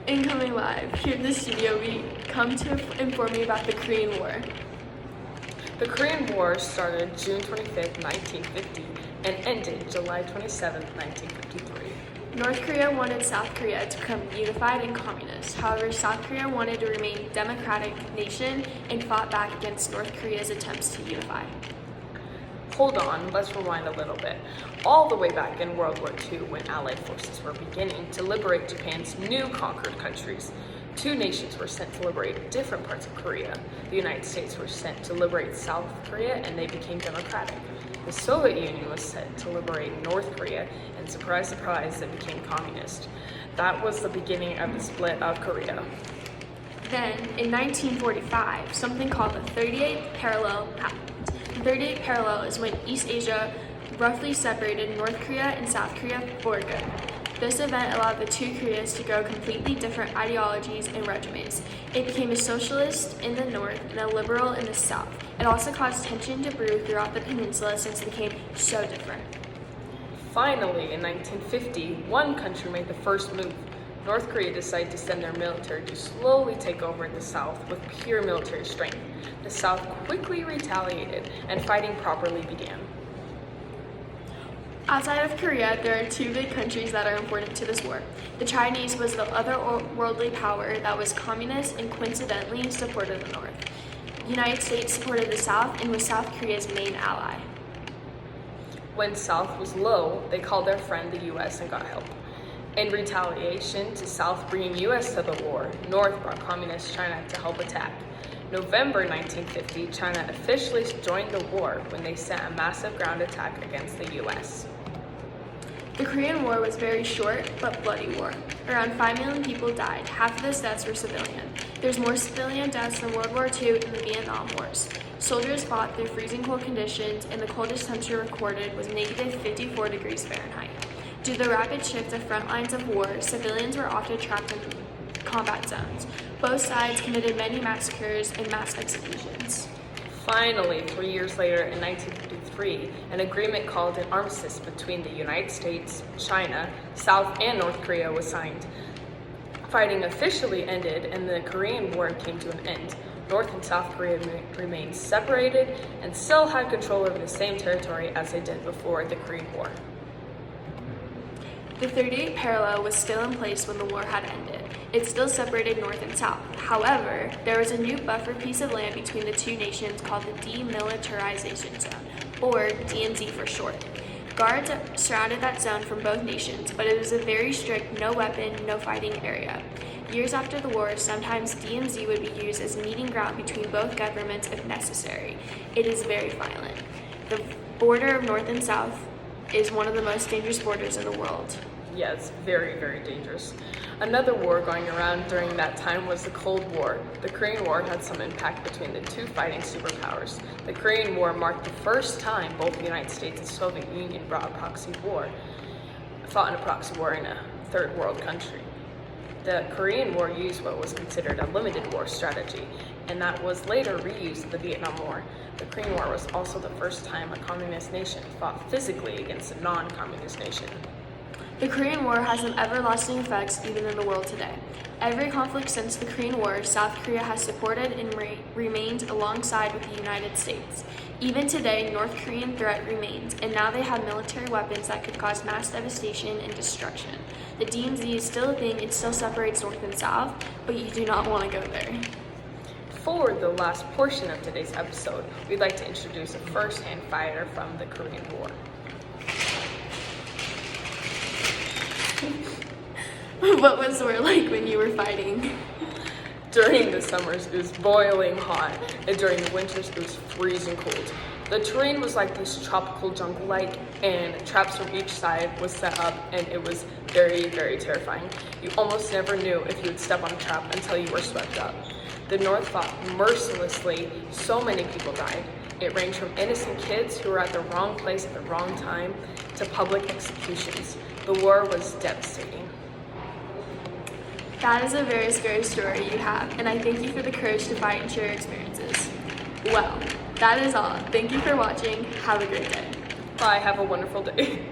Incoming live. Here in the studio, we come to inform you about the Korean War. The Korean War started June 25, 1950 and ended July 27, 1953. North Korea wanted South Korea to become unified and communist. However, South Korea wanted to remain a democratic nation and fought back against North Korea's attempts to unify. Hold on, let's rewind a little bit. All the way back in World War II, when Allied forces were beginning to liberate Japan's new conquered countries, two nations were sent to liberate different parts of Korea. The United States were sent to liberate South Korea, and they became democratic. The Soviet Union was sent to liberate North Korea, and surprise, surprise, it became communist. That was the beginning of the split of Korea. Then, in 1945, something called the 38th parallel happened. The 38th parallel is when East Asia roughly separated North Korea and South Korea for good. This event allowed the two Koreas to grow completely different ideologies and regimes. It became a socialist in the north and a liberal in the south. It also caused tension to brew throughout the peninsula since it became so different. Finally, in 1950, one country made the first move. North Korea decided to send their military to slowly take over the South with pure military strength. The South quickly retaliated, and fighting properly began. Outside of Korea, there are two big countries that are important to this war. The Chinese was the other worldly power that was communist and coincidentally supported the North. The United States supported the South and was South Korea's main ally. When South was low, they called their friend the US and got help. In retaliation to South bringing US to the war, North brought communist China to help attack. November 1950, China officially joined the war when they sent a massive ground attack against the US. The Korean War was a very short but bloody war. Around 5 million people died. Half of those deaths were civilian. There's more civilian deaths than World War II and the Vietnam Wars. Soldiers fought through freezing cold conditions, and the coldest temperature recorded was negative 54 degrees Fahrenheit. Due to the rapid shift of front lines of war, civilians were often trapped in combat zones. Both sides committed many massacres and mass executions. Finally, 3 years later, in 1953, an agreement called an armistice between the United States, China, South, and North Korea was signed. Fighting officially ended, and the Korean War came to an end. North and South Korea remained separated and still had control over the same territory as they did before the Korean War. The 38th parallel was still in place when the war had ended. It still separated North and South. However, there was a new buffer piece of land between the two nations called the Demilitarization Zone, or DMZ for short. Guards surrounded that zone from both nations, but it was a very strict no weapon, no fighting area. Years after the war, sometimes DMZ would be used as a meeting ground between both governments if necessary. It is very violent. The border of North and South is one of the most dangerous borders in the world. Yeah, it's very, very dangerous. Another war going around during that time was the Cold War. The Korean War had some impact between the two fighting superpowers. The Korean War marked the first time both the United States and Soviet Union fought in a proxy war in a third world country. The Korean War used what was considered a limited war strategy, and that was later reused in the Vietnam War. The Korean War was also the first time a communist nation fought physically against a non-communist nation. The Korean War has some everlasting effects even in the world today. Every conflict since the Korean War, South Korea has supported and remained alongside with the United States. Even today, North Korean threat remains, and now they have military weapons that could cause mass devastation and destruction. The DMZ is still a thing, it still separates North and South, but you do not want to go there. For the last portion of today's episode, we'd like to introduce a first-hand fighter from the Korean War. What was the war like when you were fighting? During the summers, it was boiling hot, and during the winters, it was freezing cold. The terrain was like this tropical jungle-like, and traps from each side was set up, and it was very, very terrifying. You almost never knew if you would step on a trap until you were swept up. The North fought mercilessly. So many people died. It ranged from innocent kids who were at the wrong place at the wrong time to public executions. The war was devastating. That is a very scary story you have, and I thank you for the courage to fight and share your experiences. Well, that is all. Thank you for watching. Have a great day. Bye. Have a wonderful day.